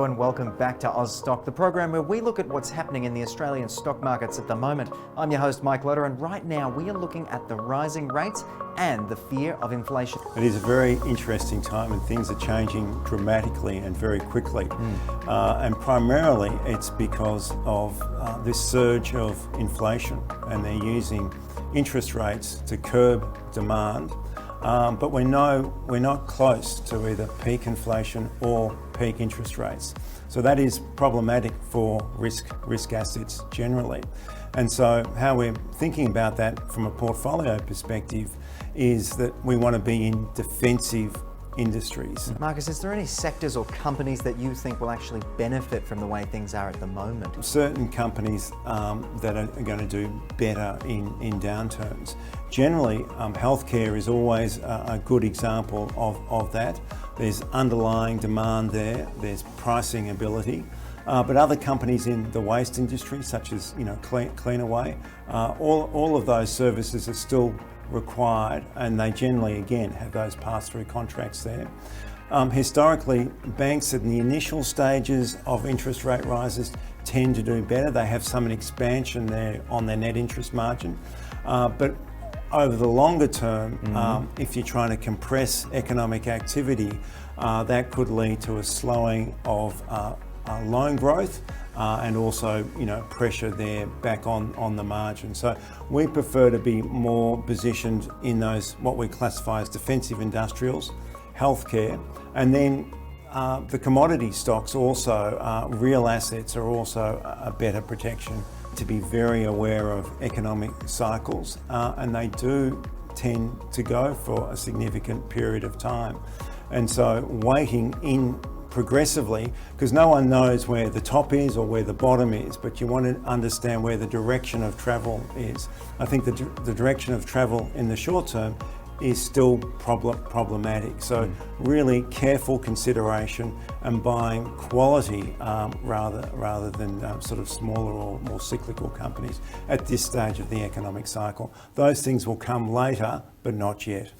Hello and welcome back to Oz Stock, the program where we look at what's happening in the Australian stock markets at the moment. I'm your host, Mike Loder, and right now we are looking at the rising rates and the fear of inflation. It is a very interesting time and things are changing dramatically and very quickly. And primarily it's because of this surge of inflation, and they're using interest rates to curb demand. But we're not close to either peak inflation or peak interest rates. So that is problematic for risk assets generally. And so how we're thinking about that from a portfolio perspective is that we want to be in defensive industries. Marcus, is there any sectors or companies that you think will actually benefit from the way things are at the moment? Certain companies that are going to do better in downturns. Generally, healthcare is always a good example of that. There's underlying demand there, there's pricing ability. But other companies in the waste industry, such as Cleanaway, all of those services are still required, and they generally again have those pass-through contracts there. Historically, banks in the initial stages of interest rate rises tend to do better. They have some expansion there on their net interest margin, but over the longer term, if you're trying to compress economic activity, that could lead to a slowing of loan growth and also pressure there back on the margin. So we prefer to be more positioned in those what we classify as defensive industrials, healthcare, and then the commodity stocks also, real assets are also a better protection. To be very aware of economic cycles, and they do tend to go for a significant period of time. And so waiting in progressively, because no one knows where the top is or where the bottom is, but you want to understand where the direction of travel is. I think the direction of travel in the short term is still problematic. So really careful consideration and buying quality rather than sort of smaller or more cyclical companies at this stage of the economic cycle. Those things will come later, but not yet.